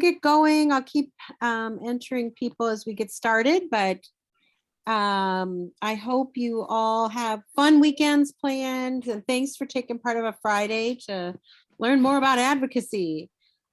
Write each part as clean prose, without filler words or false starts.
get going. I'll keep entering people as we get started, but I hope you all have fun weekends planned, and thanks for taking part of a Friday to learn more about advocacy.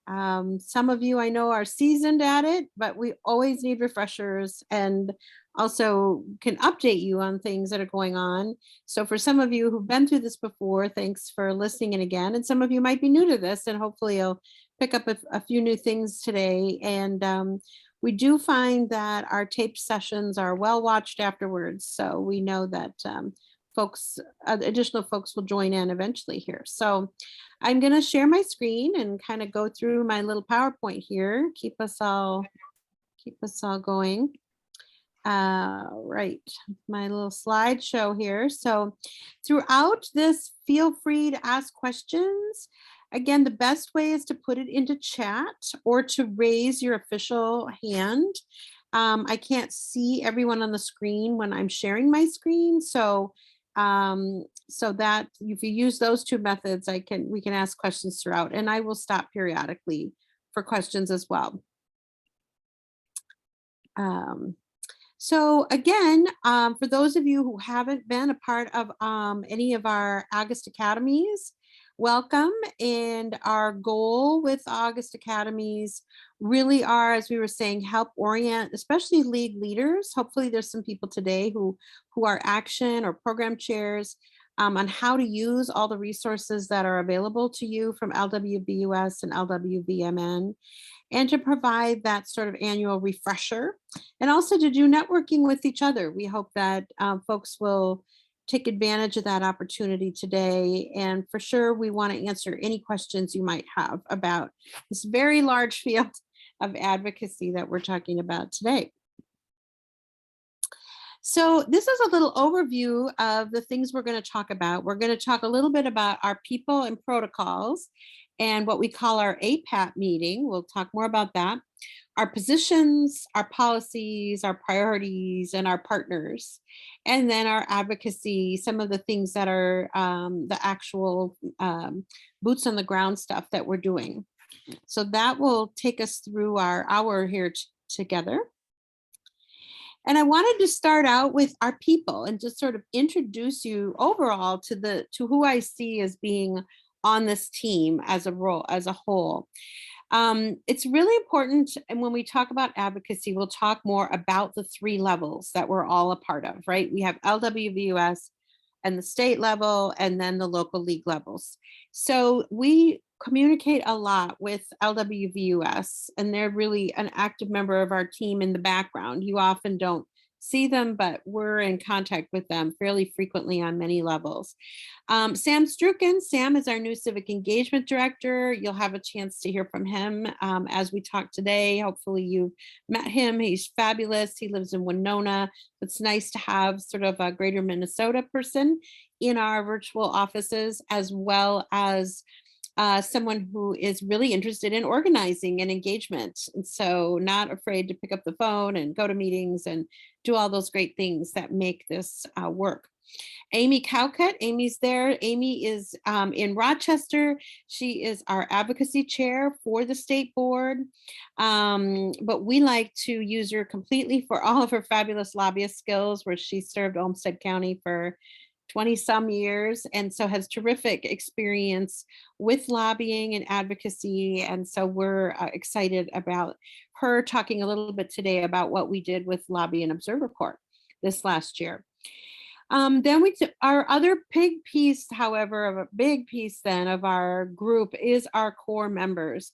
Some of you I know are seasoned at it, but we always need refreshers and also can update you on things that are going on. So for some of you who've been through this before, thanks for listening in again. And some of you might be new to this, and hopefully you'll pick up a few new things today. And we do find that our taped sessions are well watched afterwards. So we know that additional folks will join in eventually here. So I'm going to share my screen and kind of go through my little PowerPoint here. Keep us all going. Right, my little slideshow here. So throughout this, feel free to ask questions. Again, the best way is to put it into chat or to raise your official hand. I can't see everyone on the screen when I'm sharing my screen. So that if you use those two methods, we can ask questions throughout, and I will stop periodically for questions as well. So again, for those of you who haven't been a part of any of our August Academies, welcome. And our goal with August Academies really are, as we were saying, help orient, especially league leaders. Hopefully there's some people today who are action or program chairs on how to use all the resources that are available to you from LWVUS and LWVMN, and to provide that sort of annual refresher, and also to do networking with each other. We hope that folks will take advantage of that opportunity today. And for sure, we want to answer any questions you might have about this very large field of advocacy that we're talking about today. So this is a little overview of the things we're going to talk about. We're going to talk a little bit about our people and protocols and what we call our APAT meeting. We'll talk more about that. Our positions, our policies, our priorities, and our partners. And then our advocacy, some of the things that are the actual boots on the ground stuff that we're doing. So that will take us through our hour here together. And I wanted to start out with our people and just sort of introduce you overall to who I see as being on this team as a whole. It's really important, and when we talk about advocacy, we'll talk more about the three levels that we're all a part of, right? We have LWVUS and the state level, and then the local league levels. So we communicate a lot with LWVUS, and they're really an active member of our team in the background. You often don't see them, but we're in contact with them fairly frequently on many levels. Sam Strukin, Sam is our new civic engagement director. You'll have a chance to hear from him as we talk today. Hopefully you've met him. He's fabulous. He lives in Winona. It's nice to have sort of a greater Minnesota person in our virtual offices, as well as someone who is really interested in organizing and engagement. And so not afraid to pick up the phone and go to meetings and do all those great things that make this work. Amy Cowcutt, Amy's there. Amy is in Rochester. She is our advocacy chair for the state board. But we like to use her completely for all of her fabulous lobbyist skills, where she served Olmsted County for 20 some years, and so has terrific experience with lobbying and advocacy. And so we're excited about her talking a little bit today about what we did with Lobby and Observer Corps this last year. Then our other big piece, however, of our group is our core members.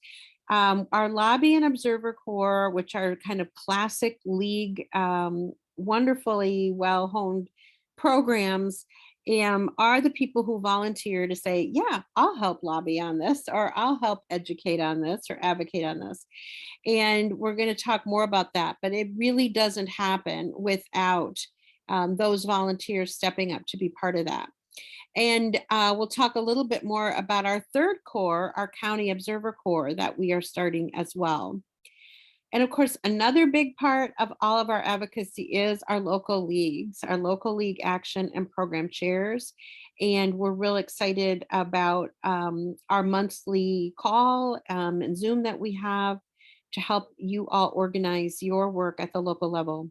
Our Lobby and Observer Corps, which are kind of classic league, wonderfully well-honed programs, are the people who volunteer to say, yeah, I'll help lobby on this, or I'll help educate on this, or advocate on this. And we're going to talk more about that, but it really doesn't happen without those volunteers stepping up to be part of that. And we'll talk a little bit more about our third core, our County Observer Corps, that we are starting as well. And of course, another big part of all of our advocacy is our local leagues, our local league action and program chairs. And we're real excited about our monthly call and Zoom that we have to help you all organize your work at the local level.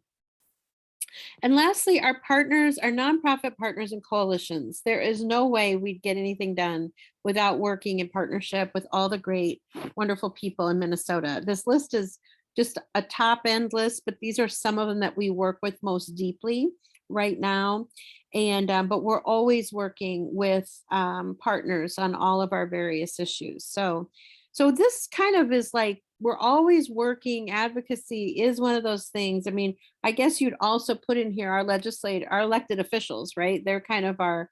And lastly, our partners, our nonprofit partners and coalitions. There is no way we'd get anything done without working in partnership with all the great, wonderful people in Minnesota. This list is just a top end list, but these are some of them that we work with most deeply right now. And but we're always working with partners on all of our various issues. So this kind of is like we're always working. Advocacy is one of those things. I mean, I guess you'd also put in here our elected officials, right? They're kind of our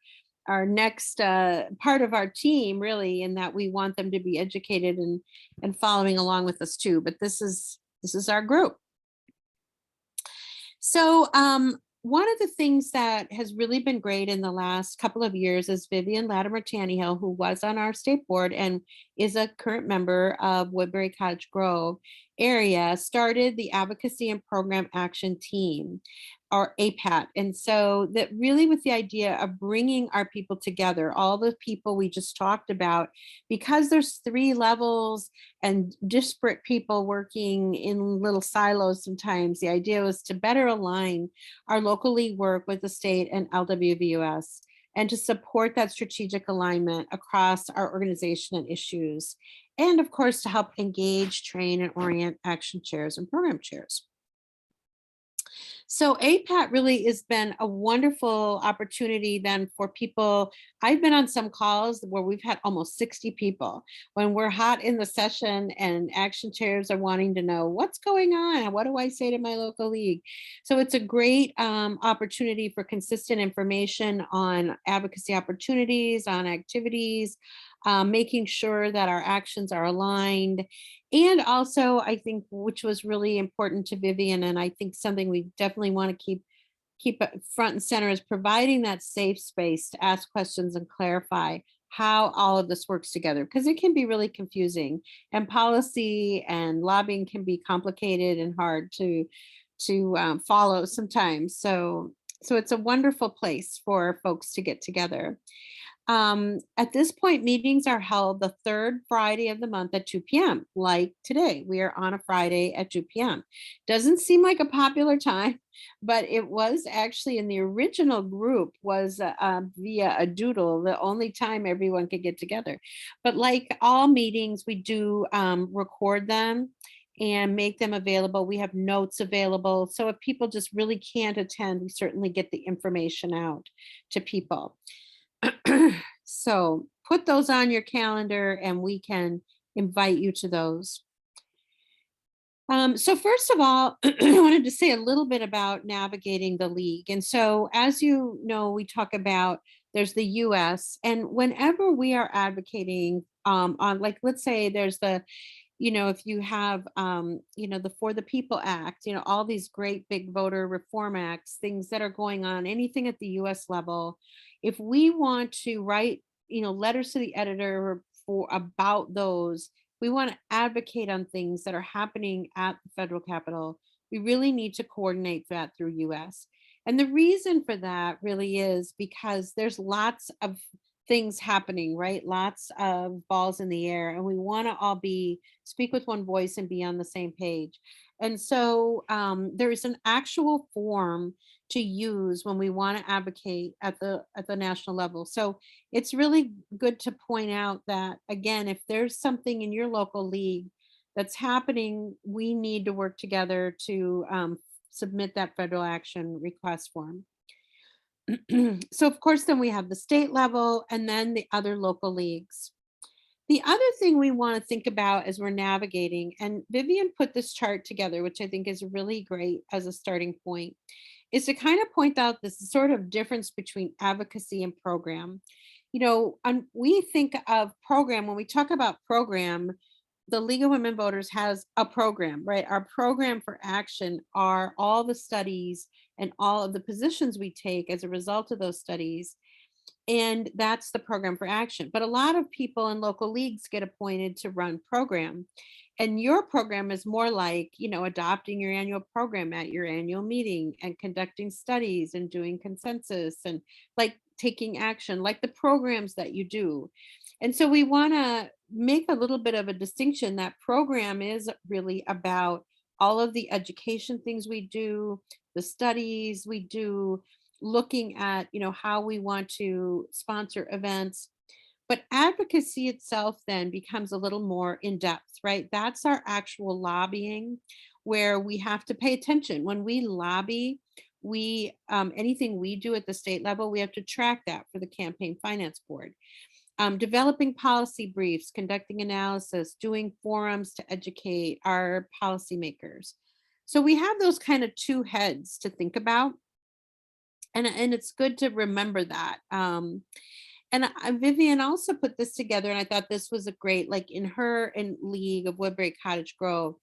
next part of our team, really, in that we want them to be educated and following along with us too. But this is our group. So, one of the things that has really been great in the last couple of years is Vivian Latimer Tannehill, who was on our state board and is a current member of Woodbury Cottage Grove area, started the Advocacy and Program Action Team, or APAT. And so that really with the idea of bringing our people together, all the people we just talked about, because there's three levels and disparate people working in little silos sometimes, the idea was to better align our local league work with the state and LWVUS and to support that strategic alignment across our organization and issues. And of course, to help engage, train, and orient action chairs and program chairs. So APAT really has been a wonderful opportunity then for people. I've been on some calls where we've had almost 60 people when we're hot in the session and action chairs are wanting to know what's going on. What do I say to my local league? So it's a great opportunity for consistent information on advocacy opportunities, on activities, making sure that our actions are aligned. And also, I think, which was really important to Vivian, and I think something we definitely want to keep it front and center, is providing that safe space to ask questions and clarify how all of this works together, because it can be really confusing, and policy and lobbying can be complicated and hard to follow sometimes. So it's a wonderful place for folks to get together. At this point, meetings are held the third Friday of the month at 2 p.m. Like today, we are on a Friday at 2 p.m. Doesn't seem like a popular time, but it was actually in the original group was via a doodle, the only time everyone could get together. But like all meetings, we do record them and make them available. We have notes available. So if people just really can't attend, we certainly get the information out to people. So put those on your calendar and we can invite you to those. So first of all, I wanted to say a little bit about navigating the league. And so as you know, we talk about there's the US, and whenever we are advocating on, like, let's say there's the, if you have, the For the People Act, all these great big voter reform acts, things that are going on, anything at the US level, if we want to write, letters to the editor for about those, we want to advocate on things that are happening at the federal capitol, we really need to coordinate that through US. And the reason for that really is because there's lots of things happening, right? Lots of balls in the air, and we want to all speak with one voice and be on the same page. And so there is an actual form to use when we want to advocate at the national level. So it's really good to point out that, again, if there's something in your local league that's happening, we need to work together to submit that federal action request form. So of course, then we have the state level and then the other local leagues. The other thing we want to think about as we're navigating, and Vivian put this chart together, which I think is really great as a starting point, is to kind of point out this sort of difference between advocacy and program. We think of program, when we talk about program, the League of Women Voters has a program, right? Our program for action are all the studies and all of the positions we take as a result of those studies. And that's the program for action. But a lot of people in local leagues get appointed to run program. And your program is more like, adopting your annual program at your annual meeting and conducting studies and doing consensus and like taking action, like the programs that you do. And so we want to make a little bit of a distinction that program is really about all of the education things we do, the studies we do, looking at, how we want to sponsor events. But advocacy itself then becomes a little more in depth, right? That's our actual lobbying, where we have to pay attention. When we lobby, we anything we do at the state level, we have to track that for the campaign finance board. Developing policy briefs, conducting analysis, doing forums to educate our policymakers. So we have those kind of two heads to think about, and it's good to remember that. And Vivian also put this together, and I thought this was a great, like in her and League of Woodbury Cottage Grove.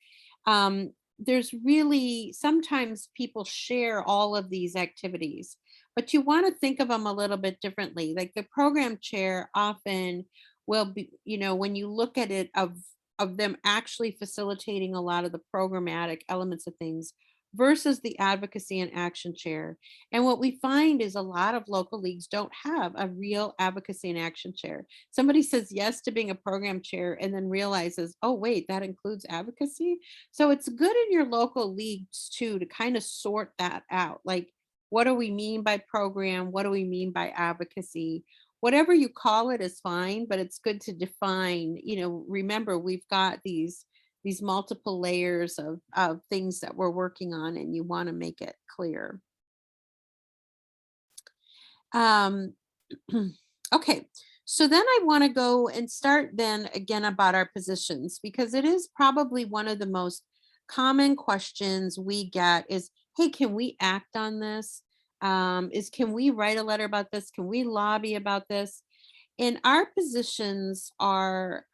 There's really sometimes people share all of these activities, but you want to think of them a little bit differently. Like the program chair often will be, when you look at it of them actually facilitating a lot of the programmatic elements of things versus the advocacy and action chair. And what we find is a lot of local leagues don't have a real advocacy and action chair. Somebody says yes to being a program chair and then realizes, oh, wait, that includes advocacy. So it's good in your local leagues too to kind of sort that out. Like, what do we mean by program? What do we mean by advocacy? Whatever you call it is fine, but it's good to define, remember, we've got these multiple layers of things that we're working on, and you want to make it clear. Um, okay, so then I want to go and start then again about our positions, because it is probably one of the most common questions we get is, hey, can we act on this? Is can we write a letter about this? Can we lobby about this? And our positions are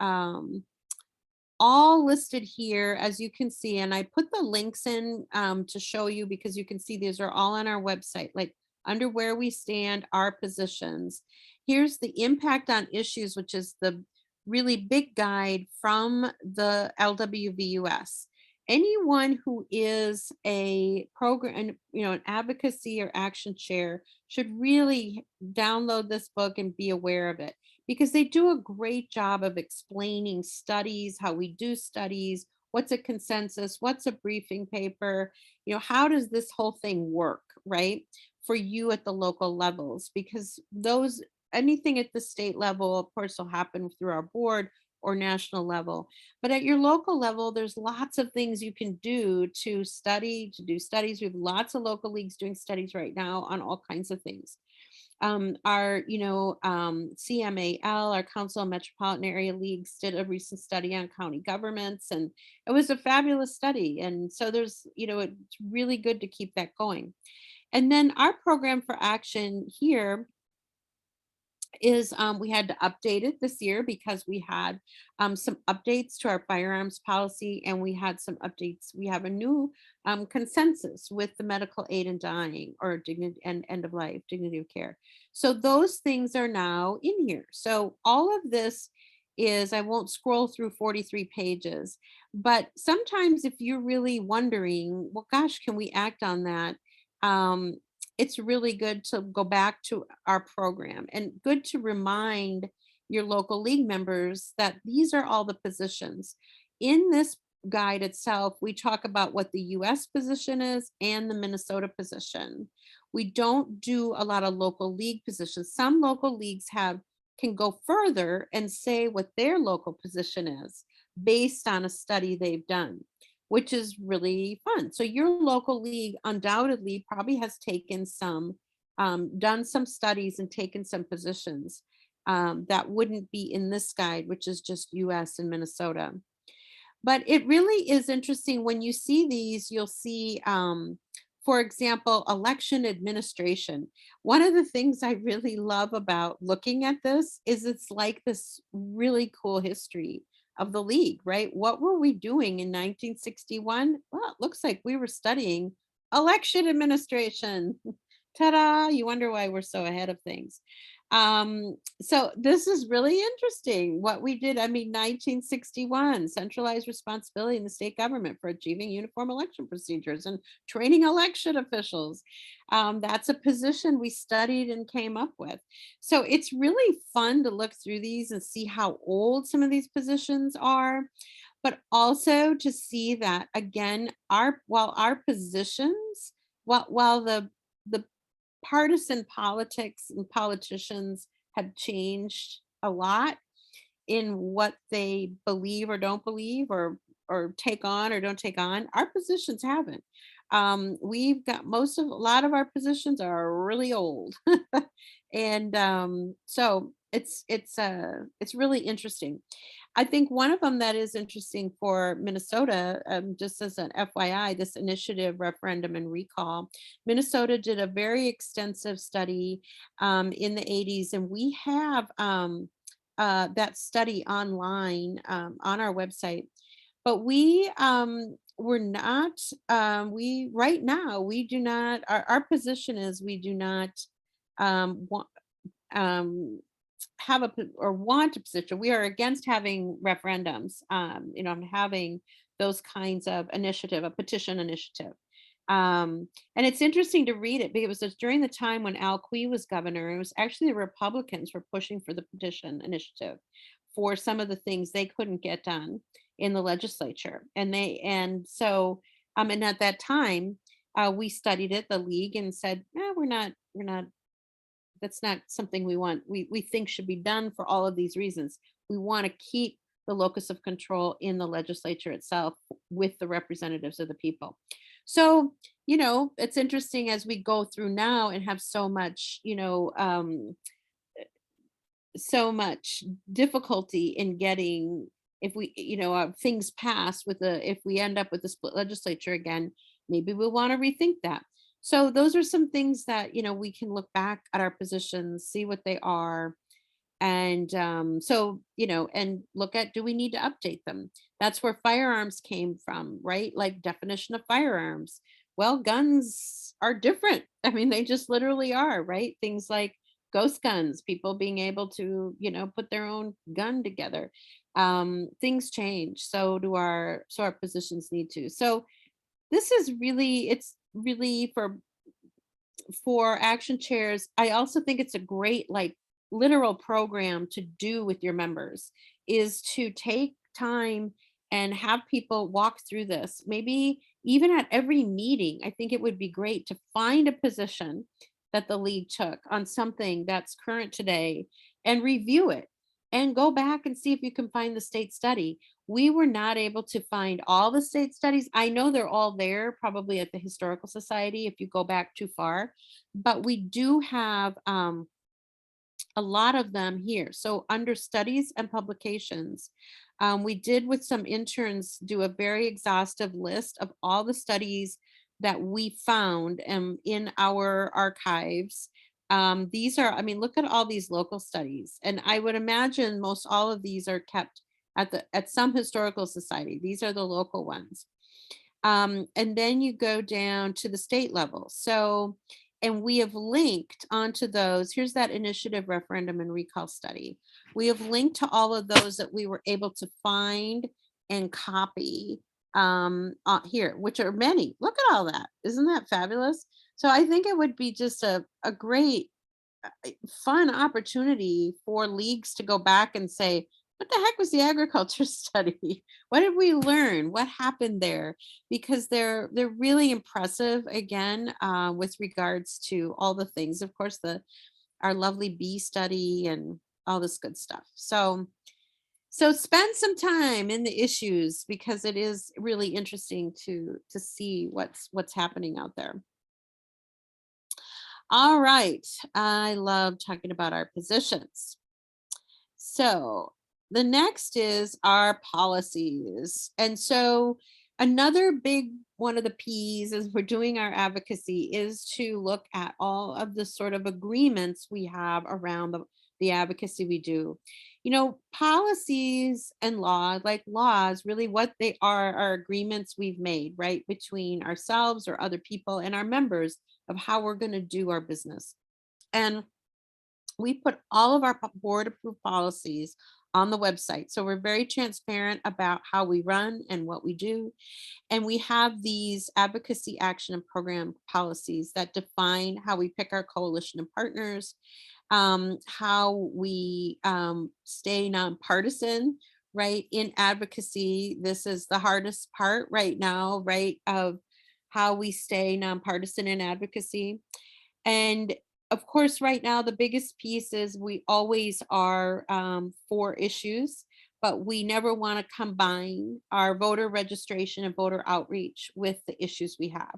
all listed here, as you can see. And I put the links in to show you, because you can see these are all on our website, like under where we stand, our positions. Here's the impact on issues, which is the really big guide from the LWVUS. Anyone who is a program, an advocacy or action chair should really download this book and be aware of it, because they do a great job of explaining studies, how we do studies, what's a consensus, what's a briefing paper, how does this whole thing work, right? For you at the local levels, because those anything at the state level, of course, will happen through our board or national level. But at your local level, there's lots of things you can do to study, to do studies. We have lots of local leagues doing studies right now on all kinds of things. Our CMAL, our Council of Metropolitan Area Leagues, did a recent study on county governments, and it was a fabulous study. And so there's, it's really good to keep that going. And then our program for action here is we had to update it this year because we had some updates to our firearms policy, and we had some updates. We have a new consensus with the medical aid and dying, or dignity and end of life, dignity of care. So those things are now in here. So all of this is, I won't scroll through 43 pages, but sometimes if you're really wondering, well, gosh, can we act on that? Um, it's really good to go back to our program, and good to remind your local league members that these are all the positions. In this guide itself, we talk about what the US position is and the Minnesota position. We don't do a lot of local league positions. Some local leagues can go further and say what their local position is based on a study they've done, which is really fun. So your local league undoubtedly probably has taken done some studies and taken some positions that wouldn't be in this guide, which is just US and Minnesota. But it really is interesting when you see these, you'll see, for example, election administration. One of the things I really love about looking at this is it's like this really cool history of the league, right? What were we doing in 1961? Well, it looks like we were studying election administration. Ta-da! You wonder why we're so ahead of things. So this is really interesting what we did. I mean, 1961, centralized responsibility in the state government for achieving uniform election procedures and training election officials. That's a position we studied and came up with. So it's really fun to look through these and see how old some of these positions are, but also to see that again, while our positions, while the partisan politics and politicians have changed a lot in what they believe or don't believe, or take on or don't take on. Our positions haven't. We've got a lot of our positions are really old, and so it's really interesting. I think one of them that is interesting for Minnesota, just as an FYI, this initiative, referendum and recall, Minnesota did a very extensive study in the 80s, and we have that study online on our website. But we're not, we right now, we do not, our position is we do not want, um, have or want a position. We are against having referendums, and having those kinds of initiative, a petition initiative. And it's interesting to read it because it was during the time when Al Quie was governor. It was actually the Republicans were pushing for the petition initiative for some of the things they couldn't get done in the legislature. And at that time, we studied it, the league, and said, we're not that's not something we think should be done for all of these reasons. We want to keep the locus of control in the legislature itself with the representatives of the people. So, it's interesting as we go through now and have so much difficulty in getting, if we things passed with the if we end up with the split legislature again, maybe we'll want to rethink that. So those are some things that we can look back at our positions, see what they are, and and look at, do we need to update them? That's where firearms came from, right? Like, definition of firearms. Well, guns are different. I mean, they just literally are, right? Things like ghost guns, people being able to put their own gun together. Things change, so our positions need to. So this is really, it's really for action chairs. I also think it's a great, like, literal program to do with your members, is to take time and have people walk through this. Maybe even at every meeting, I think it would be great to find a position that the league took on something that's current today and review it and go back and see if you can find the state study. We were not able to find all the state studies. I know they're all there, probably at the Historical Society if you go back too far, but we do have a lot of them here. So under studies and publications, we did, with some interns, do a very exhaustive list of all the studies that we found in our archives. These are, I mean, look at all these local studies, and I would imagine most all of these are kept at some historical society. These are the local ones. And then you go down to the state level. So, and we have linked onto those. Here's that initiative, referendum and recall study. We have linked to all of those that we were able to find and copy here, which are many. Look at all that. Isn't that fabulous? So I think it would be just a great, fun opportunity for leagues to go back and say, what the heck was the agriculture study? What did we learn? What happened there? Because they're really impressive, again, with regards to all the things. Of course, our lovely bee study and all this good stuff. So spend some time in the issues, because it is really interesting to see what's happening out there. All right. I love talking about our positions. So the next is our policies. And so another big one of the P's as we're doing our advocacy is to look at all of the sort of agreements we have around the advocacy we do. Policies and law, like laws, really what they are agreements we've made, right, between ourselves or other people and our members of how we're going to do our business. And We put all of our board approved policies on the website. So we're very transparent about how we run and what we do. And we have these advocacy action and program policies that define how we pick our coalition and partners, how we stay nonpartisan, right? In advocacy, this is the hardest part right now, right? Of how we stay nonpartisan in advocacy. And of course, right now, the biggest piece is we always are for issues, but we never want to combine our voter registration and voter outreach with the issues we have.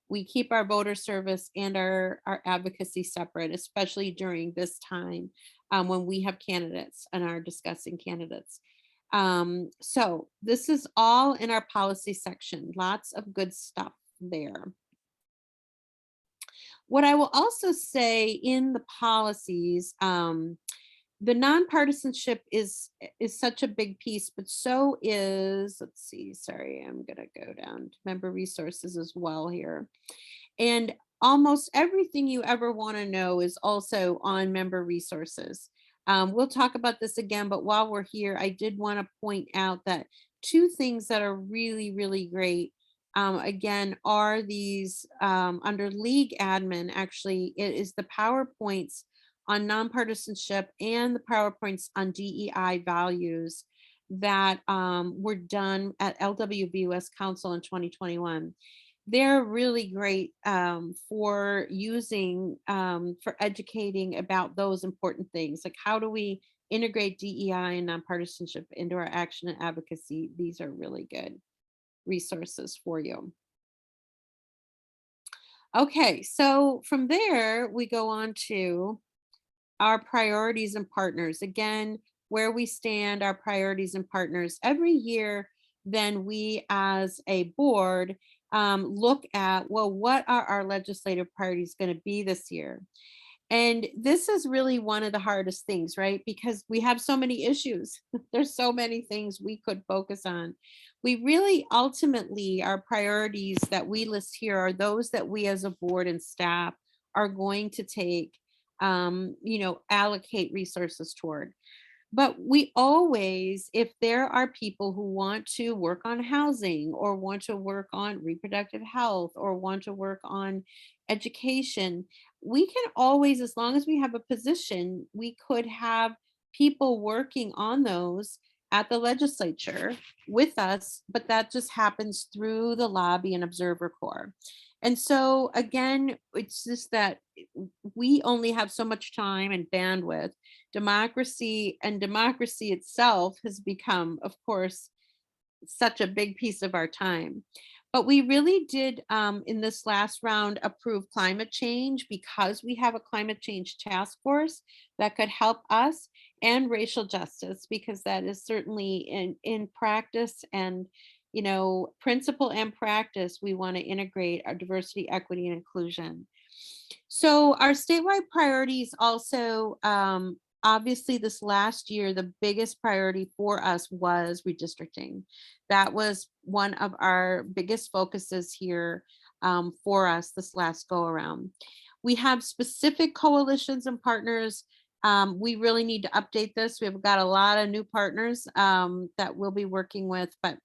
We keep our voter service and our advocacy separate, especially during this time when we have candidates and are discussing candidates. So this is all in our policy section. Lots of good stuff there. What I will also say in the policies, the nonpartisanship is such a big piece, but so is, let's see, sorry, I'm gonna go down to member resources as well here. And almost everything you ever want to know is also on member resources. We'll talk about this again, but while we're here, I did want to point out that two things that are really, really great, again, are these under league admin, actually, it is the PowerPoints on nonpartisanship and the PowerPoints on DEI values that were done at LWVUS Council in 2021. They're really great for using, for educating about those important things. Like, how do we integrate DEI and nonpartisanship into our action and advocacy? These are really good resources for you. Okay, so from there, we go on to our priorities and partners. Again, where we stand, our priorities and partners. Every year, then we as a board look at, well, what are our legislative priorities going to be this year? And this is really one of the hardest things, right? Because we have so many issues. There's so many things we could focus on. We really ultimately, our priorities that we list here are those that we as a board and staff are going to take, allocate resources toward. But we always, if there are people who want to work on housing or want to work on reproductive health or want to work on education, we can always, as long as we have a position, we could have people working on those at the legislature with us, but that just happens through the lobby and observer corps. And so again, it's just that we only have so much time and bandwidth. Democracy itself has become, of course, such a big piece of our time. But we really did, in this last round, approve climate change because we have a climate change task force that could help us, and racial justice, because that is certainly in practice and, principle and practice, we want to integrate our diversity, equity, and inclusion. So our statewide priorities also, obviously this last year, the biggest priority for us was redistricting. That was one of our biggest focuses here for us this last go around. We have specific coalitions and partners. We really need to update this. We've got a lot of new partners that we'll be working with, but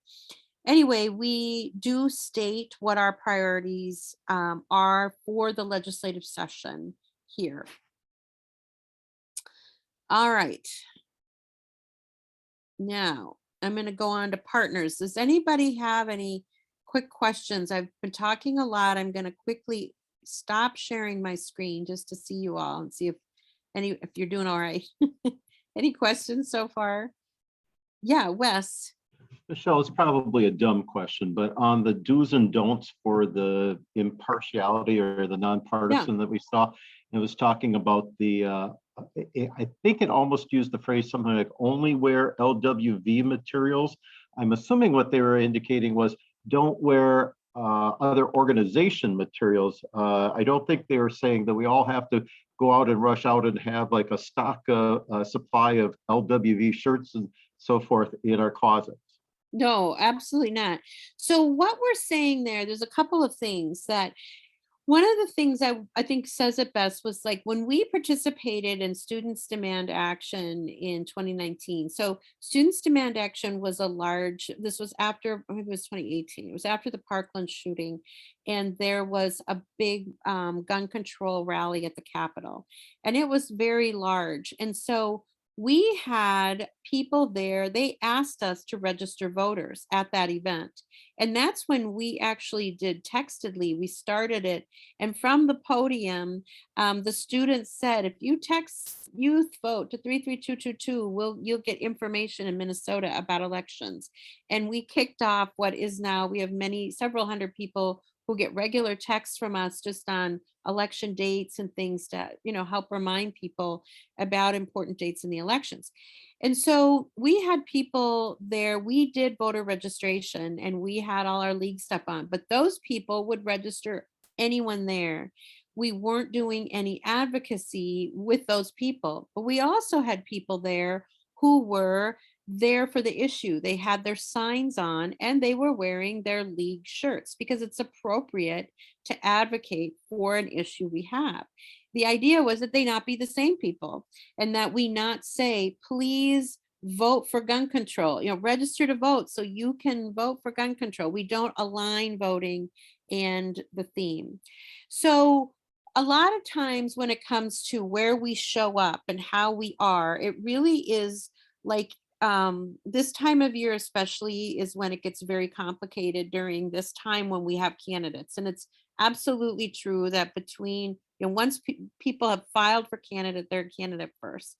anyway, we do state what our priorities are for the legislative session here. All right. Now, I'm going to go on to partners. Does anybody have any quick questions? I've been talking a lot. I'm going to quickly stop sharing my screen just to see you all and see if you're doing all right. Any questions so far? Yeah, Wes. Michelle, it's probably a dumb question, but on the do's and don'ts for the impartiality or the nonpartisan that we saw, it was talking about I think it almost used the phrase something like only wear LWV materials. I'm assuming what they were indicating was don't wear other organization materials. I don't think they were saying that we all have to go out and rush out and have like a stock supply of LWV shirts and so forth in our closets. No, absolutely not. So what we're saying there's a couple of things that One of the things I think says it best was like when we participated in Students Demand Action in 2019. So Students Demand Action was a large, this was after, I think it was 2018. It was after the Parkland shooting. And there was a big gun control rally at the Capitol. And it was very large. And so we had people there, they asked us to register voters at that event. And that's when we actually did Textedly. We started it, and from the podium, the students said, if you text youth vote to 33222, you'll get information in Minnesota about elections. And we kicked off what is now, we have several hundred people who get regular texts from us just on election dates and things to, help remind people about important dates in the elections. And so we had people there. We did voter registration and we had all our league stuff on, but those people would register anyone there. We weren't doing any advocacy with those people, but we also had people there who were there for the issue. They had their signs on and they were wearing their league shirts because it's appropriate to advocate for an issue we have. The idea was that they not be the same people and that we not say, please vote for gun control, register to vote so you can vote for gun control. We don't align voting and the theme. So a lot of times when it comes to where we show up and how we are, it really is like this time of year especially is when it gets very complicated during this time when we have candidates. And it's absolutely true that between, once people have filed for candidate, they're a candidate first.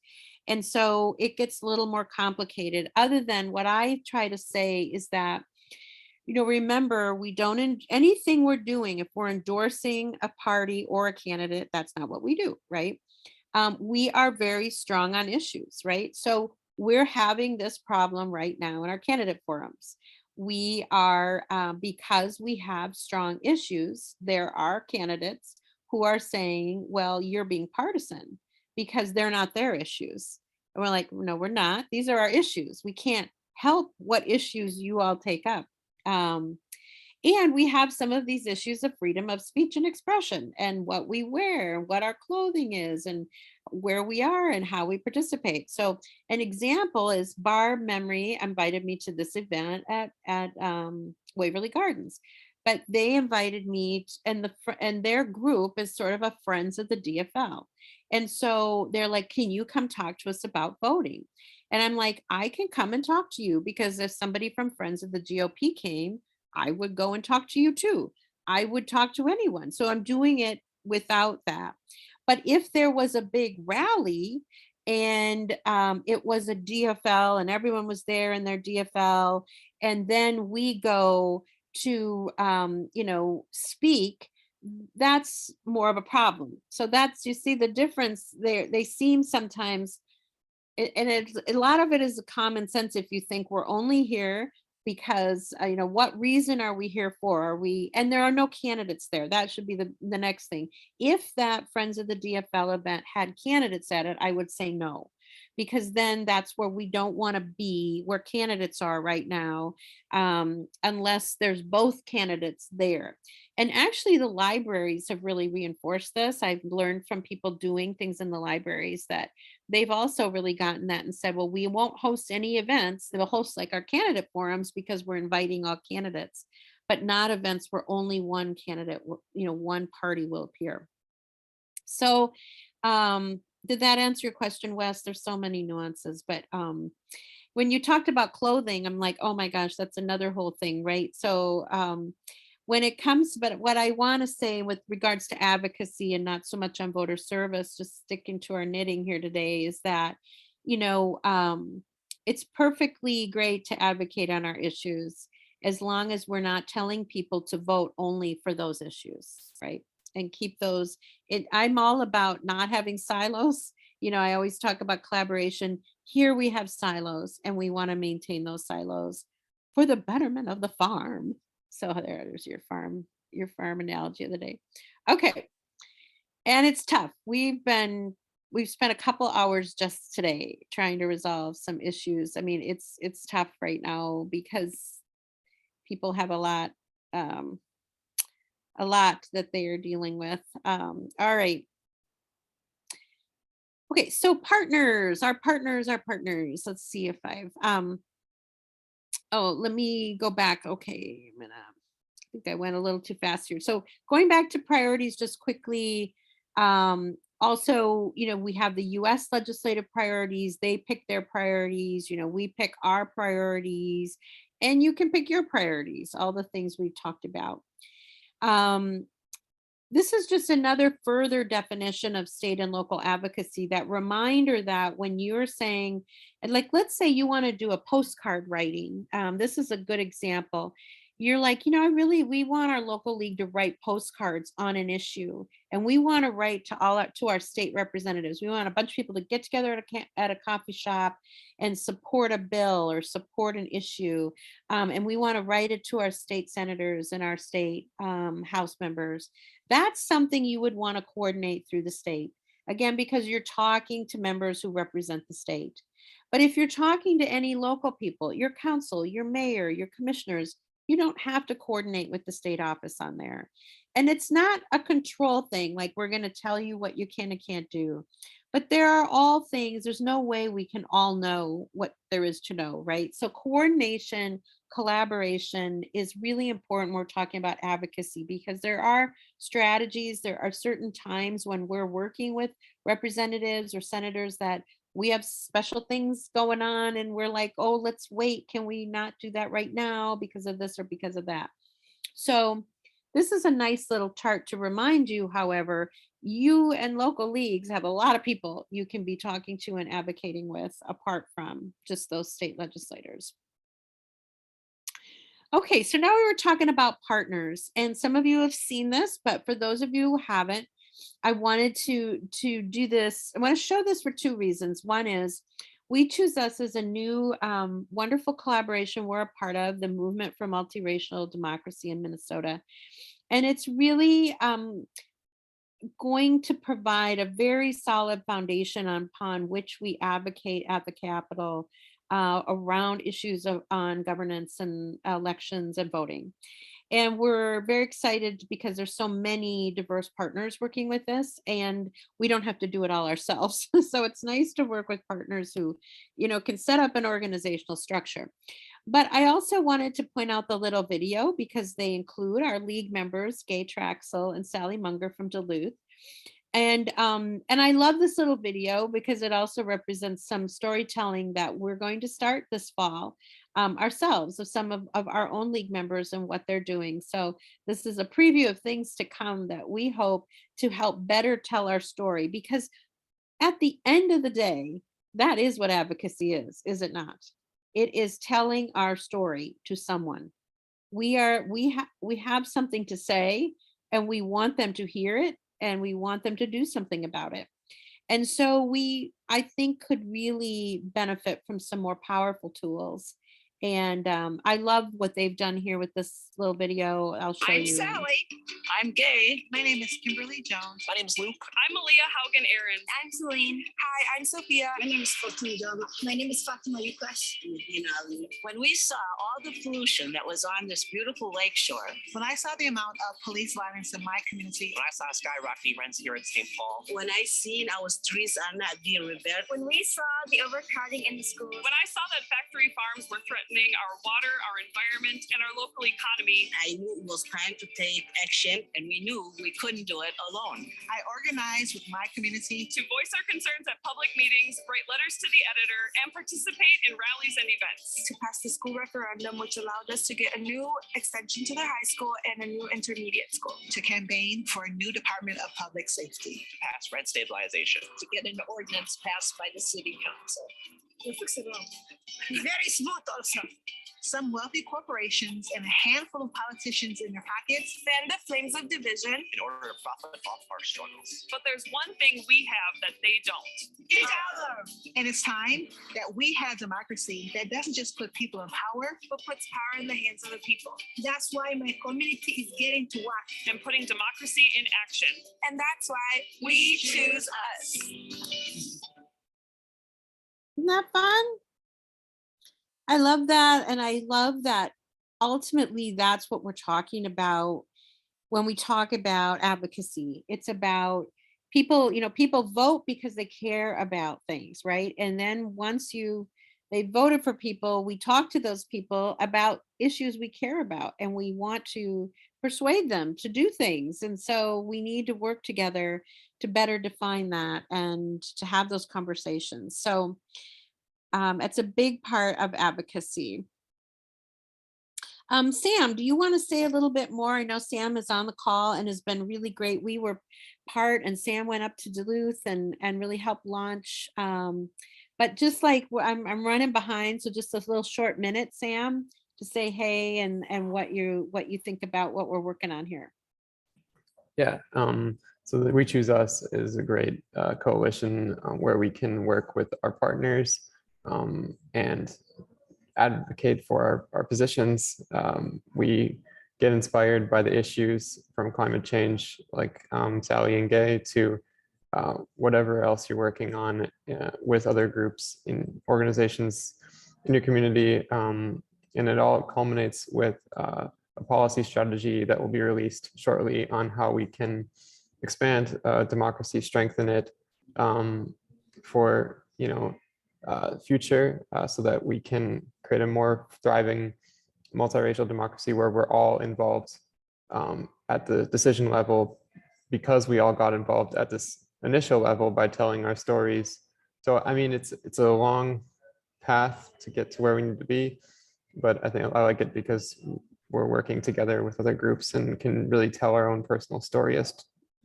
And so it gets a little more complicated. Other than what I try to say is that, remember, we don't, anything we're doing, if we're endorsing a party or a candidate, that's not what we do, right? We are very strong on issues, right? So we're having this problem right now in our candidate forums. We are, because we have strong issues, there are candidates who are saying, well, you're being partisan because they're not their issues. And we're like, no, we're not. These are our issues. We can't help what issues you all take up. Um, and we have some of these issues of freedom of speech and expression and what we wear, what our clothing is, and where we are and how we participate. So an example is Barb Memory invited me to this event at Waverly Gardens, but they invited me and their group is sort of a Friends of the DFL. And so they're like, can you come talk to us about voting? And I'm like, I can come and talk to you because if somebody from Friends of the GOP came, I would go and talk to you too. I would talk to anyone. So I'm doing it without that. But if there was a big rally and it was a DFL and everyone was there in their DFL, and then we go to, speak, that's more of a problem. So that's, you see the difference there. They seem sometimes, and it's a lot of it is common sense. If you think we're only here because what reason are we here for? Are we, and there are no candidates there, that should be the next thing. If that Friends of the DFL event had candidates at it, I would say no, because then that's where we don't want to be, where candidates are right now, unless there's both candidates there. And actually the libraries have really reinforced this. I've learned from people doing things in the libraries that they've also really gotten that and said, well, we won't host any events. They'll host like our candidate forums because we're inviting all candidates, but not events where only one candidate, one party will appear. So did that answer your question, Wes? There's so many nuances, but when you talked about clothing, I'm like, oh my gosh, that's another whole thing, right? So when it comes, but what I want to say with regards to advocacy and not so much on voter service, just sticking to our knitting here today, is that, it's perfectly great to advocate on our issues as long as we're not telling people to vote only for those issues, right? And keep those, I'm all about not having silos. I always talk about collaboration. Here we have silos and we want to maintain those silos for the betterment of the farm. So there's your farm analogy of the day. Okay. And it's tough. We've spent a couple hours just today trying to resolve some issues. I mean, it's tough right now because people have a lot, um, a lot that they are dealing with. All right. Okay, so partners, our partners, our partners. Let's see if I've oh, let me go back. Okay, I think I went a little too fast here. So going back to priorities just quickly. Also, we have the US legislative priorities. They pick their priorities, we pick our priorities, and you can pick your priorities, all the things we've talked about. Um, this is just another further definition of state and local advocacy, that reminder that when you're saying, and like, let's say you want to do a postcard writing. This is a good example. You're like, we want our local league to write postcards on an issue, and we want to write to our state representatives. We want a bunch of people to get together at a coffee shop and support a bill or support an issue. And we want to write it to our state senators and our state House members. That's something you would want to coordinate through the state. Again, because you're talking to members who represent the state. But if you're talking to any local people, your council, your mayor, your commissioners, you don't have to coordinate with the state office on there. And it's not a control thing, like we're going to tell you what you can and can't do. But there are all things, there's no way we can all know what there is to know, right? So coordination, collaboration is really important when we're talking about advocacy, because there are strategies, there are certain times when we're working with representatives or senators that we have special things going on, and we're like, oh, let's wait, can we not do that right now because of this or because of that? So this is a nice little chart to remind you, however, you and local leagues have a lot of people you can be talking to and advocating with apart from just those state legislators. Okay, so now we were talking about partners, and some of you have seen this, but for those of you who haven't, I wanted to do this. I want to show this for two reasons. One is We Choose Us is a new wonderful collaboration we're a part of, the Movement for Multiracial Democracy in Minnesota. And it's really going to provide a very solid foundation upon which we advocate at the Capitol around issues on governance and elections and voting. And we're very excited because there's so many diverse partners working with this, and we don't have to do it all ourselves. So it's nice to work with partners who, can set up an organizational structure. But I also wanted to point out the little video because they include our league members, Gay Traxel and Sally Munger from Duluth. And I love this little video because it also represents some storytelling that we're going to start this fall ourselves, of some of our own league members and what they're doing. So this is a preview of things to come that we hope to help better tell our story, because at the end of the day, that is what advocacy is it not? It is telling our story to someone. We have something to say, and we want them to hear it, and we want them to do something about it. And so I think, could really benefit from some more powerful tools. And I love what they've done here with this little video. I'll show I'm you. Sally. I'm Gay. My name is Kimberly Jones. My name's Luke. I'm Aaliyah Haugen Aaron. I'm Celine. Hi, I'm Sophia. My name is Fatima Jama. My name is Fatima Yukas. When we saw all the pollution that was on this beautiful lake shore, When I saw the amount of police violence in my community, when I saw skyrocketing rents here in St. Paul, When I seen our streets are not being repaired, When we saw the overcrowding in the schools, When I saw that factory farms were threatening our water, our environment, and our local economy, I knew it was time to take action. and we knew we couldn't do it alone. I organized with my community to voice our concerns at public meetings, write letters to the editor, and participate in rallies and events. to pass the school referendum, which allowed us to get a new extension to the high school and a new intermediate school. to campaign for a new Department of Public Safety. Pass rent stabilization. To get an ordinance passed by the city council. You fix it all. Very smooth also. Some wealthy corporations and a handful of politicians in their pockets Fan the flames of division. In order to profit off our struggles. But there's one thing we have that they don't. Each other. And it's time that we have democracy that doesn't just put people in power, But puts power in the hands of the people. That's why my community is getting to work. And putting democracy in action. And that's why we choose us. Isn't that fun? I love that. And I love that ultimately that's what we're talking about. when we talk about advocacy. It's about people, people vote because they care about things, right? And then once they voted for people, we talk to those people about issues we care about, and we want to persuade them to do things. And so we need to work together to better define that and to have those conversations. So it's a big part of advocacy. Sam, do you want to say a little bit more? I know Sam is on the call and has been really great. We were and Sam went up to Duluth and really helped launch. But just like I'm running behind, so just a little short minute, Sam, to say hey and what you think about what we're working on here. Yeah. So the We Choose Us is a great coalition where we can work with our partners and advocate for our positions. We get inspired by the issues from climate change, like Sally and Gay, to whatever else you're working on with other groups in organizations in your community. And it all culminates with a policy strategy that will be released shortly on how we can expand democracy, strengthen it for future, so that we can create a more thriving multiracial democracy where we're all involved at the decision level, because we all got involved at this initial level by telling our stories. So I mean, it's a long path to get to where we need to be, but I think I like it because we're working together with other groups and can really tell our own personal story as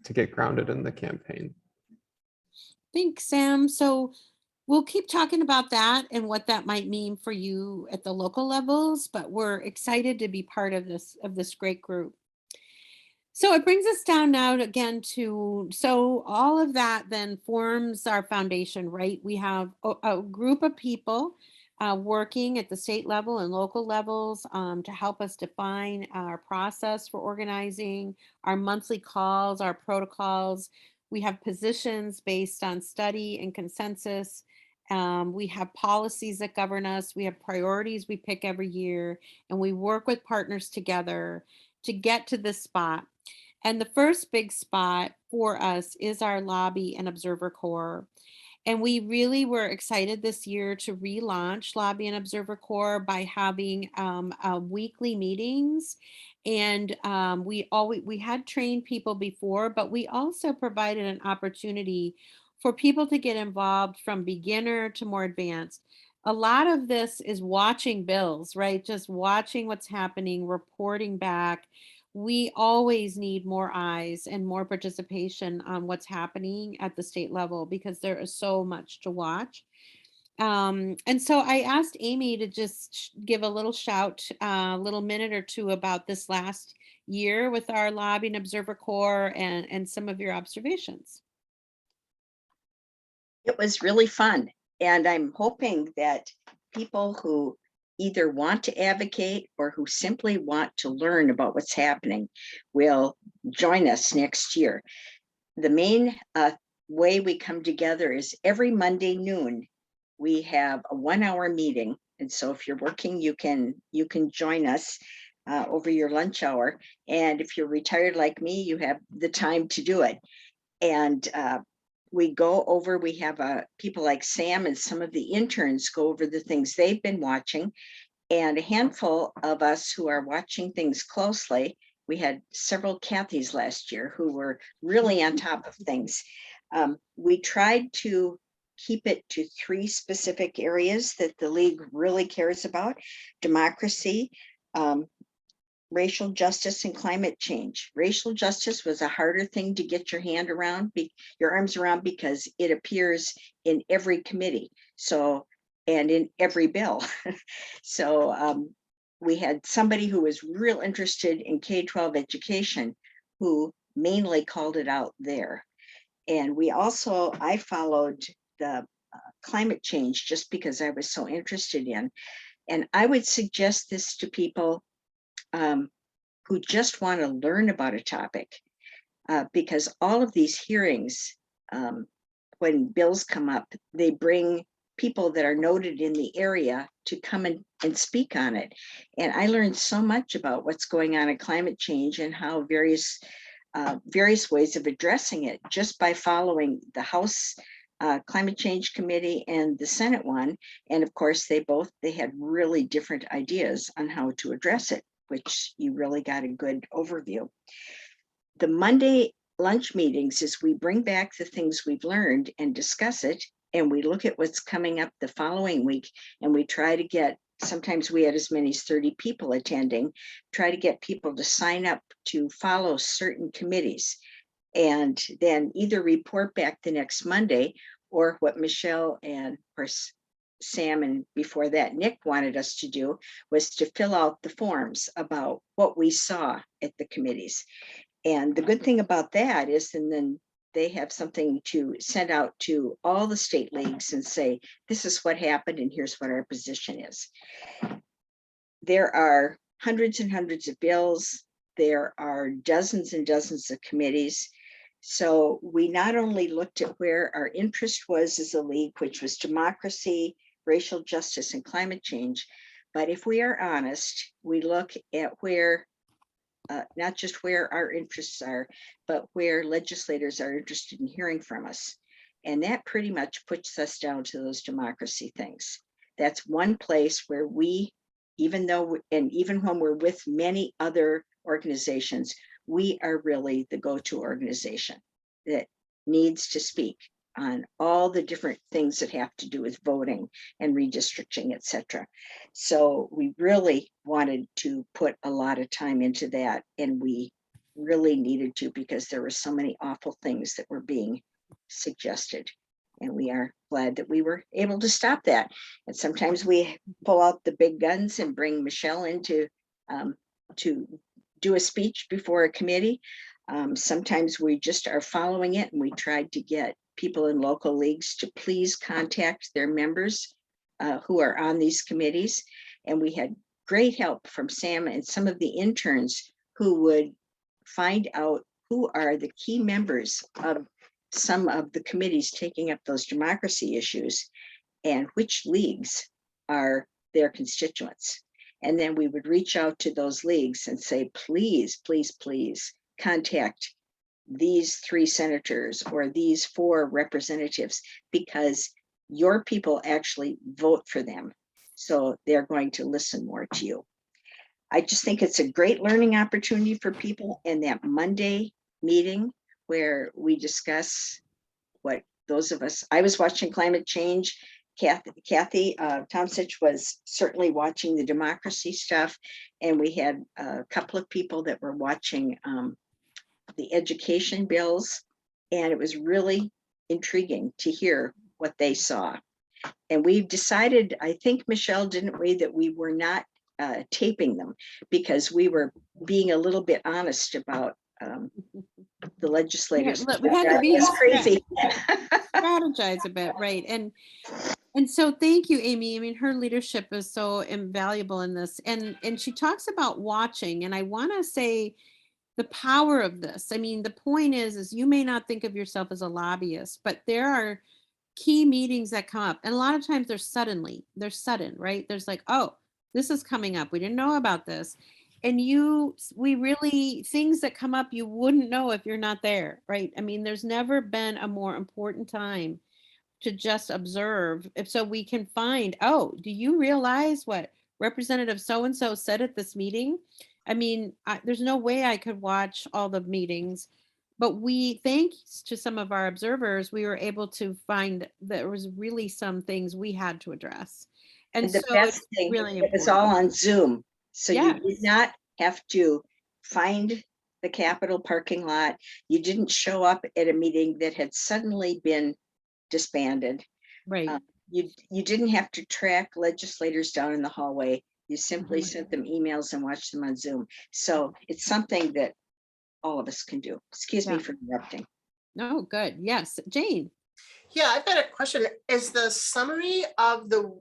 to get grounded in the campaign. Thanks, Sam. So we'll keep talking about that and what that might mean for you at the local levels, but we're excited to be part of this great group. So it brings us down now again so all of that then forms our foundation, right? We have a group of people working at the state level and local levels to help us define our process for organizing, our monthly calls, our protocols. We have positions based on study and consensus. We have policies that govern us. We have priorities we pick every year, and we work with partners together to get to this spot. And the first big spot for us is our Lobby and Observer Corps. And we really were excited this year to relaunch Lobby and Observer Corps by having weekly meetings. And we had trained people before, but we also provided an opportunity for people to get involved from beginner to more advanced. A lot of this is watching bills, right? Just watching what's happening, reporting back. We always need more eyes and more participation on what's happening at the state level because there is so much to watch. And so I asked Amy to just give a little shout, a little minute or two about this last year with our Lobby and Observer Corps and some of your observations. It was really fun. And I'm hoping that people who either want to advocate or who simply want to learn about what's happening will join us next year. The main way we come together is every Monday noon, we have a 1-hour meeting. And so if you're working, you can join us over your lunch hour. And if you're retired like me, you have the time to do it. And we go over, we have people like Sam and some of the interns go over the things they've been watching, and a handful of us who are watching things closely. We had several Kathys last year who were really on top of things. We tried to keep it to 3 specific areas that the League really cares about: democracy, racial justice, and climate change. Racial justice was a harder thing to get your arms around because it appears in every committee. So, and in every bill. So we had somebody who was real interested in K-12 education who mainly called it out there. And I followed the climate change just because I was so interested in. And I would suggest this to people who just want to learn about a topic, because all of these hearings, when bills come up, they bring people that are noted in the area to come and speak on it. And I learned so much about what's going on in climate change and how various ways of addressing it just by following the House Climate Change Committee and the Senate one. And of course, they had really different ideas on how to address it, which you really got a good overview. The Monday lunch meetings is we bring back the things we've learned and discuss it, and we look at what's coming up the following week, and we try to get, sometimes we had as many as 30 people attending, try to get people to sign up to follow certain committees, and then either report back the next Monday, or what Michelle and of course Sam and before that Nick wanted us to do was to fill out the forms about what we saw at the committees. And the good thing about that is, and then they have something to send out to all the state leagues and say, this is what happened and here's what our position is. There are hundreds and hundreds of bills. There are dozens and dozens of committees. So we not only looked at where our interest was as a league, which was democracy, racial justice, and climate change, but if we are honest, we look at where not just where our interests are, but where legislators are interested in hearing from us. And that pretty much puts us down to those democracy things. That's one place where we, even when we're with many other organizations, we are really the go-to organization that needs to speak on all the different things that have to do with voting and redistricting, et cetera. So we really wanted to put a lot of time into that, and we really needed to, because there were so many awful things that were being suggested. And we are glad that we were able to stop that. And sometimes we pull out the big guns and bring Michelle in to do a speech before a committee. Sometimes we just are following it, and we tried to get people in local leagues to please contact their members who are on these committees. And we had great help from Sam and some of the interns who would find out who are the key members of some of the committees taking up those democracy issues and which leagues are their constituents. And then we would reach out to those leagues and say, please, please, please contact these 3 senators or these 4 representatives, because your people actually vote for them. So they're going to listen more to you. I just think it's a great learning opportunity for people in that Monday meeting where we discuss what those of us, I was watching climate change. Kathy Tomsich was certainly watching the democracy stuff. And we had a couple of people that were watching the education bills. And it was really intriguing to hear what they saw. And we've decided, I think, Michelle, didn't we, that we were not taping them because we were being a little bit honest about the legislators. We had to be crazy. strategize a bit, right? And so thank you, Amy. I mean, her leadership is so invaluable in this. And she talks about watching, and I want to say the power of this. I mean, the point is you may not think of yourself as a lobbyist, but there are key meetings that come up. And a lot of times they're sudden, right? There's like, oh, this is coming up. We didn't know about this. And we really, things that come up, you wouldn't know if you're not there, right? I mean, there's never been a more important time to just observe. If so, we can find, oh, do you realize what Representative so-and-so said at this meeting? I mean, there's no way I could watch all the meetings, but thanks to some of our observers, we were able to find there was really some things we had to address. And the so best it's thing, really it was important. all on Zoom. So Yes. you did not have to find the Capitol parking lot. You didn't show up at a meeting that had suddenly been disbanded. Right. You didn't have to track legislators down in the hallway. You simply sent them emails and watched them on Zoom. So it's something that all of us can do. Excuse me for interrupting. No, good. Yes, Jane. Yeah, I've got a question. Is the summary of the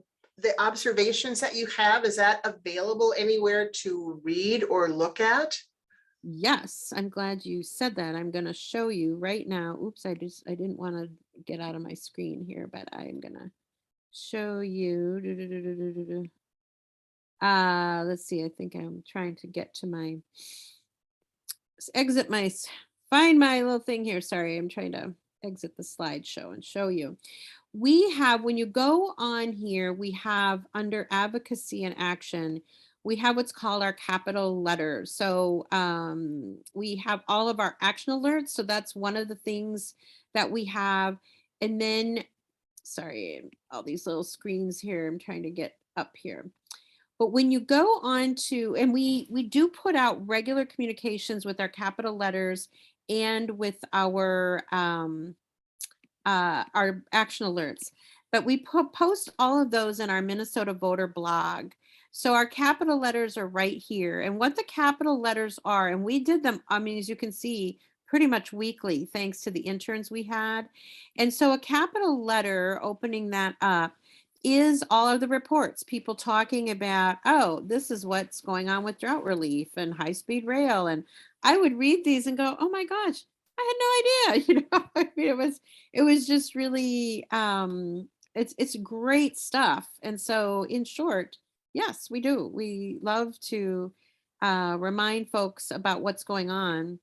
observations that you have, is that available anywhere to read or look Yes, I'm glad you said that. I'm going to show you right now. Oops, I didn't want to get out of my screen here, but I'm going to show you. Let's see. I think I'm trying to get to my exit my find my little thing here. Sorry, I'm trying to exit the slideshow and show you. We have, when you go on here, we have under advocacy and action, we have what's called our capital letters. So we have all of our action alerts. So that's one of the things that we have. And then, sorry, all these little screens here, I'm trying to get up here. But when you go on to, and we do put out regular communications with our capital letters and with our action alerts, but we post all of those in our Minnesota voter blog. So our capital letters are right here, and what the capital letters are, and we did them, I mean, as you can see, pretty much weekly, thanks to the interns we had. And so a capital letter, opening that up, is all of the reports, people talking about, oh, this is what's going on with drought relief and high-speed rail. And I would read these and go, oh my gosh, I had no idea. You know, I mean, it was just really it's great stuff. And so in short, yes, we do. We love to remind folks about what's going on.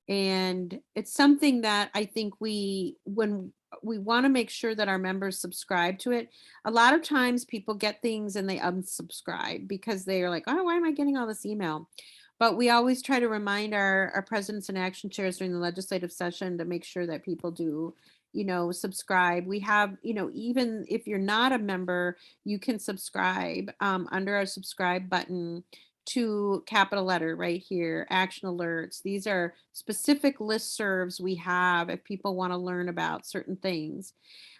And it's something that I think when we want to make sure that our members subscribe to it. A lot of times people get things and they unsubscribe because they are like, oh, why am I getting all this email? But we always try to remind our presidents and action chairs during the legislative session to make sure that people do, you know, subscribe. We have, you know, even if you're not a member, you can subscribe under our subscribe button to capital letter right here, action alerts. These are specific listservs we have if people want to learn about certain things.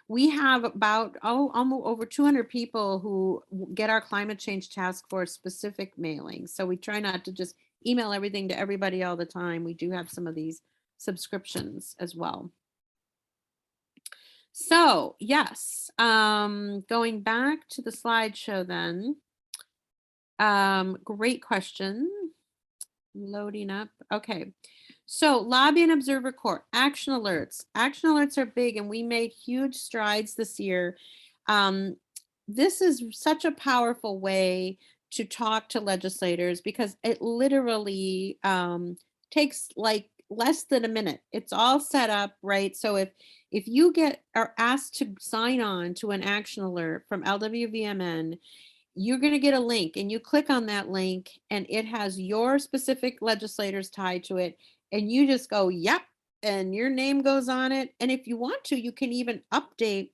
We have about, almost over 200 people who get our climate change task force specific mailings. So we try not to just email everything to everybody all the time. We do have some of these subscriptions as well. So yes, going back to the slideshow then. Great question. Loading up. Okay. So lobby and observer corps, action alerts. Action alerts are big and we made huge strides this year. This is such a powerful way to talk to legislators because it literally takes like less than a minute. It's all set up, right? So if you are asked to sign on to an action alert from LWVMN, you're going to get a link and you click on that link and it has your specific legislators tied to it. And you just go, yep. And your name goes on it. And if you want to, you can even update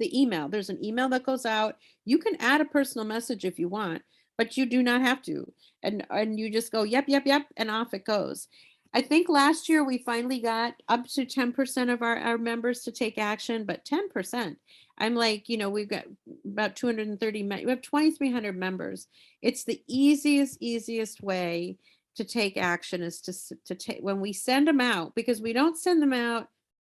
the email. There's an email that goes out. You can add a personal message if you want, but you do not have to. And you just go, yep, yep, yep. And off it goes. I think last year we finally got up to 10% of our members to take action, but 10%. I'm like, you know, we've got about 230, we have 2,300 members. It's the easiest way to take action is to take, when we send them out, because we don't send them out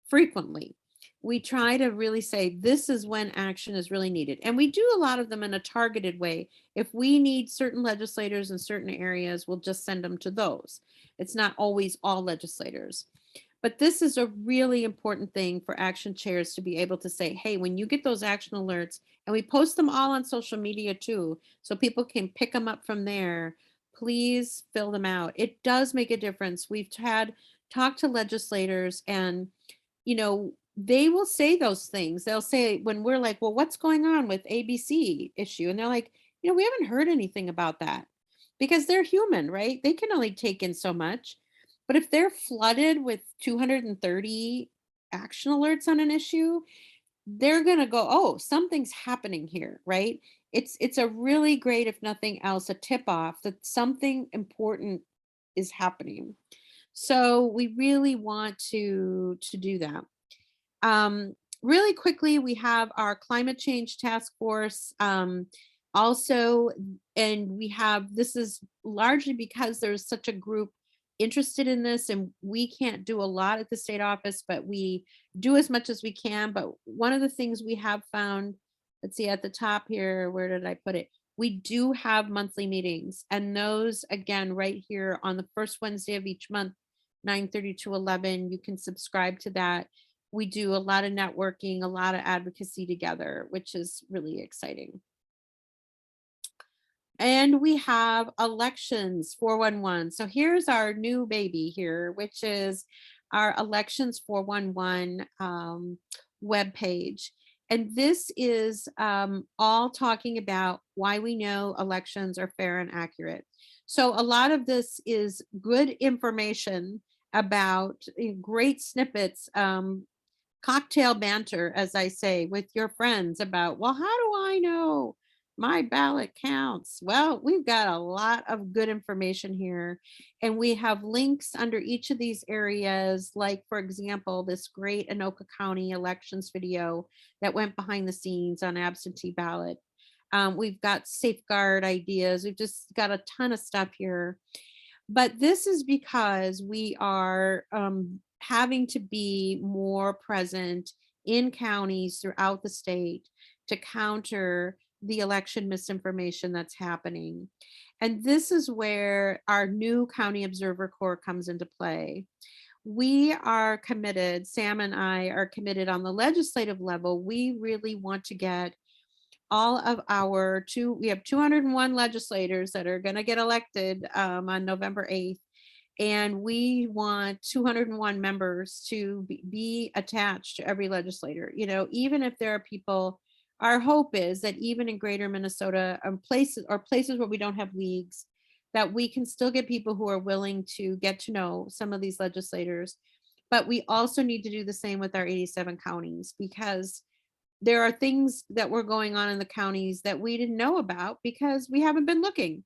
frequently. We try to really say, this is when action is really needed. And we do a lot of them in a targeted way. If we need certain legislators in certain areas, we'll just send them to those. It's not always all legislators. But this is a really important thing for action chairs to be able to say, hey, when you get those action alerts, and we post them all on social media too, so people can pick them up from there, please fill them out. It does make a difference. We've talked to legislators and, you know, they will say those things. They'll say when we're like, well, what's going on with ABC issue? And they're like, you know, we haven't heard anything about that because they're human, right? They can only take in so much. But if they're flooded with 230 action alerts on an issue, they're going to go, oh, something's happening here, right? It's a really great, if nothing else, a tip off that something important is happening. So we really want to do that. Really quickly, we have our climate change task force also, and we have, this is largely because there's such a group interested in this and we can't do a lot at the state office, but we do as much as we can. But one of the things we have found, let's see at the top here, where did I put it? We do have monthly meetings, and those again right here on the first Wednesday of each month, 9:30 to 11, you can subscribe to that. we do a lot of networking, a lot of advocacy together, which is really exciting. And we have elections 411. So here's our new baby here, which is our elections 411 webpage. And this is all talking about why we know elections are fair and accurate. So a lot of this is good information about great snippets, cocktail banter, as I say, with your friends about, well, how do I know my ballot counts? Well, we've got a lot of good information here, and we have links under each of these areas, like, for example, this great Anoka County elections video that went behind the scenes on absentee ballot. We've got safeguard ideas. We've just got a ton of stuff here. But this is because we are having to be more present in counties throughout the state to counter the election misinformation that's happening. And this is where our new County Observer Corps comes into play. We are committed, Sam and I are committed on the legislative level. We really want to get all of we have 201 legislators that are going to get elected on November 8th. And we want 201 members to be attached to every legislator. You know, even if there are people, our hope is that even in greater Minnesota, places where we don't have leagues, that we can still get people who are willing to get to know some of these legislators. But we also need to do the same with our 87 counties, because there are things that were going on in the counties that we didn't know about because we haven't been looking.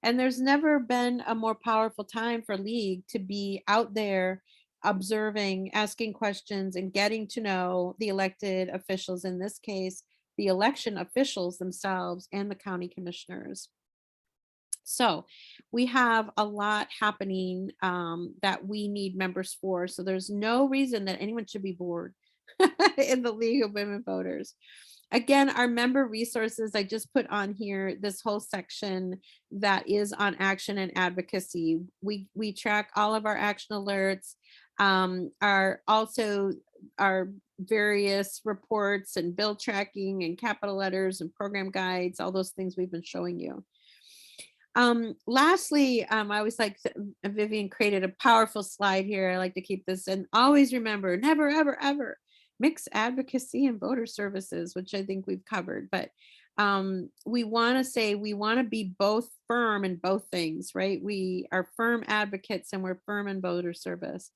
And there's never been a more powerful time for League to be out there observing, asking questions, and getting to know the elected officials, in this case, the election officials themselves and the county commissioners. So we have a lot happening that we need members for. So there's no reason that anyone should be bored in the League of Women Voters. Again, our member resources, I just put on here this whole section that is on action and advocacy. We track all of our action alerts, our various reports and bill tracking and capital letters and program guides, all those things we've been showing you. Lastly, I always like Vivian created a powerful slide here. I like to keep this, and always remember, never, ever, ever mix advocacy and voter services, which I think we've covered. But we want to say we want to be both firm in both things, right? We are firm advocates and we're firm in voter service.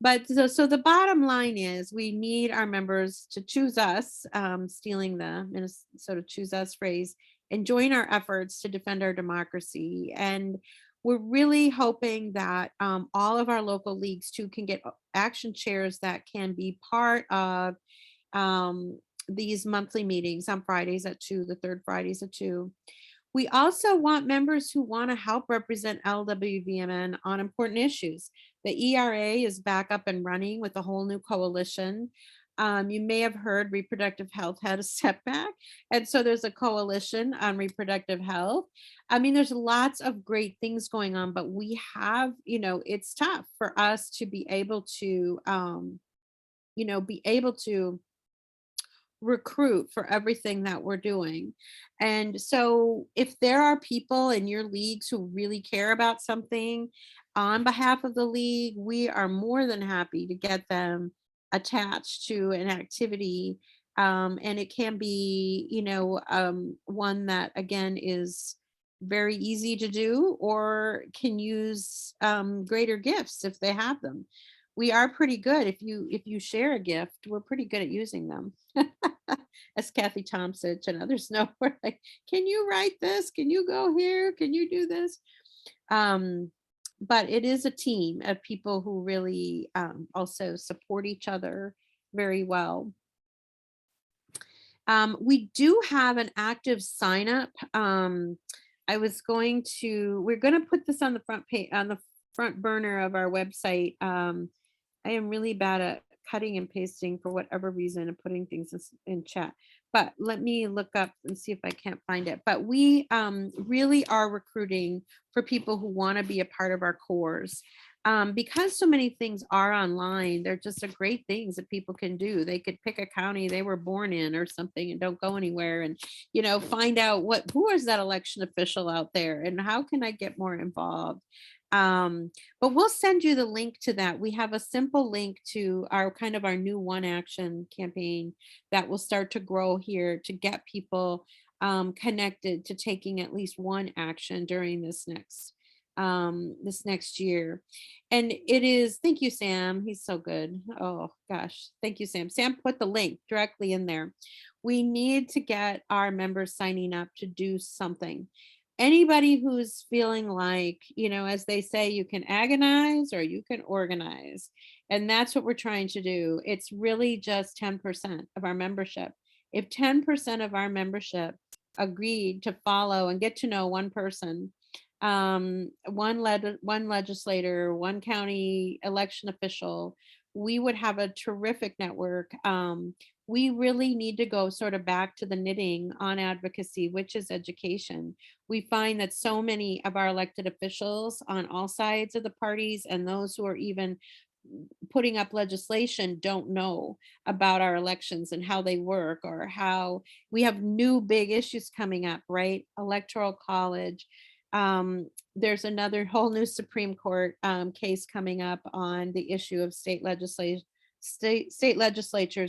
But so the bottom line is we need our members to choose us, stealing the Minnesota choose us phrase, and join our efforts to defend our democracy. And we're really hoping that all of our local leagues too can get action chairs that can be part of these monthly meetings on Fridays at 2, the third Fridays at 2. We also want members who want to help represent LWVMN on important issues. The ERA is back up and running with a whole new coalition. You may have heard reproductive health had a setback. And so there's a coalition on reproductive health. I mean, there's lots of great things going on, but we have, it's tough for us to be able to, recruit for everything that we're doing. And so if there are people in your leagues who really care about something on behalf of the league, we are more than happy to get them attached to an activity. And it can be, one that again is very easy to do, or can use greater gifts if they have them. We are pretty good. If you share a gift, we're pretty good at using them. As Kathy Thompson and others know, we're like, can you write this? Can you go here? Can you do this? But it is a team of people who really also support each other very well. We do have an active sign up. We're going to put this on the front page, on the front burner of our website. I am really bad at cutting and pasting for whatever reason and putting things in chat, but let me look up and see if I can't find it. But we really are recruiting for people who want to be a part of our cores. Because so many things are online, they're just a great things that people can do. They could pick a county they were born in or something and don't go anywhere, and find out who is that election official out there and how can I get more involved. But we'll send you the link to that. We have a simple link to our new One Action campaign that will start to grow here to get people connected to taking at least one action during this next year. And it is, thank you, Sam. He's so good. Oh gosh. Thank you, Sam. Sam put the link directly in there. We need to get our members signing up to do something. Anybody who's feeling like, as they say, you can agonize or you can organize. And that's what we're trying to do. It's really just 10% of our membership. If 10% of our membership agreed to follow and get to know one person, one legislator, one county election official, we would have a terrific network. We really need to go sort of back to the knitting on advocacy, which is education. We find that so many of our elected officials on all sides of the parties and those who are even putting up legislation don't know about our elections and how they work, or how we have new big issues coming up, right? Electoral college. There's another whole new Supreme Court case coming up on the issue of state legislatures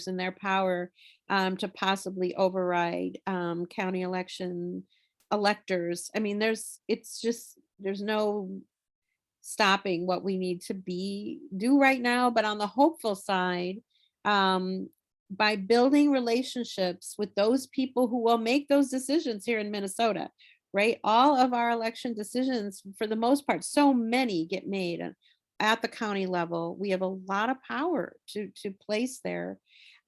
and their power to possibly override county election electors. I mean, there's no stopping what we need to do right now. But on the hopeful side, by building relationships with those people who will make those decisions here in Minnesota, right? All of our election decisions, for the most part, so many get made at the county level. We have a lot of power to place there.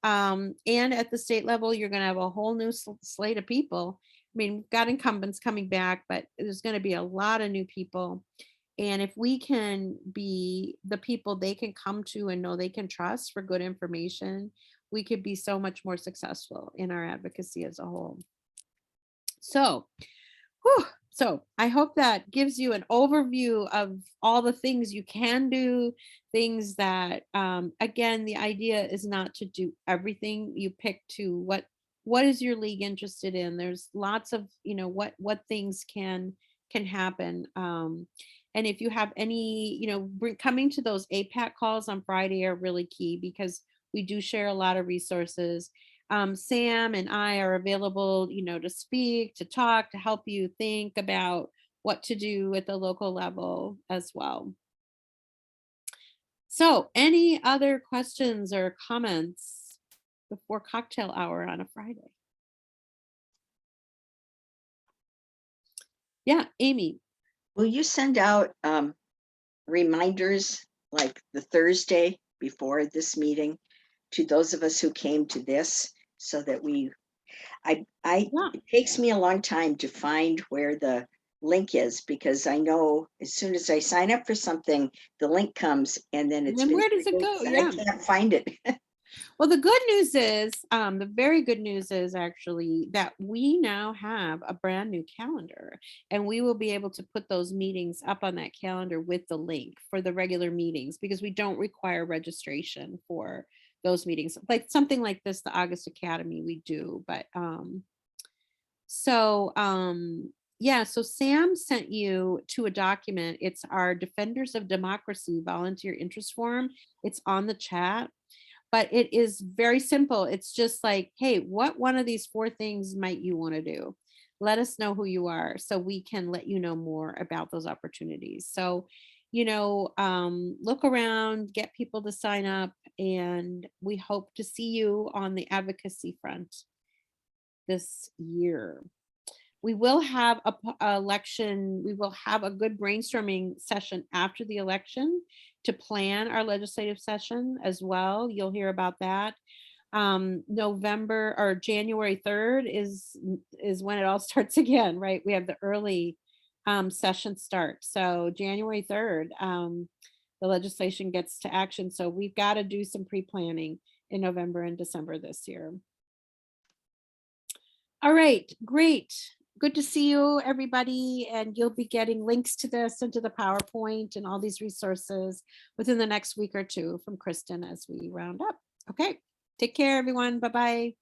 And at the state level, you're going to have a whole new slate of people. I mean, we've got incumbents coming back, but there's going to be a lot of new people. And if we can be the people they can come to and know they can trust for good information, we could be so much more successful in our advocacy as a whole. So I hope that gives you an overview of all the things you can do, things that, again, the idea is not to do everything. You pick to what is your league interested in. There's lots of, what things can happen. And if you have any, coming to those APAT calls on Friday are really key, because we do share a lot of resources. Sam and I are available, to speak, to talk, to help you think about what to do at the local level as well. So any other questions or comments before cocktail hour on a Friday? Yeah, Amy. Will you send out reminders like the Thursday before this meeting to those of us who came to this, so that it takes me a long time to find where the link is, because I know as soon as I sign up for something, the link comes and then it's where does it go? Yeah. I can't find it. Well, the good news is, the very good news is actually that we now have a brand new calendar, and we will be able to put those meetings up on that calendar with the link for the regular meetings, because we don't require registration for those meetings. Like something like this, the August Academy, we do, but so Sam sent you to a document. It's our Defenders of Democracy volunteer interest form. It's on the chat. But it is very simple. It's just like, hey, what one of these 4 things might you want to do? Let us know who you are so we can let you know more about those opportunities. So, look around, get people to sign up, and we hope to see you on the advocacy front this year. We will have a good brainstorming session after the election to plan our legislative session as well. You'll hear about that. November or January 3rd is when it all starts again, right? We have the early session start. So January 3rd, the legislation gets to action. So we've got to do some pre-planning in November and December this year. All right, great. good to see you, everybody. And you'll be getting links to this and to the PowerPoint and all these resources within the next week or two from Kristen as we round up. Okay, take care, everyone. Bye-bye.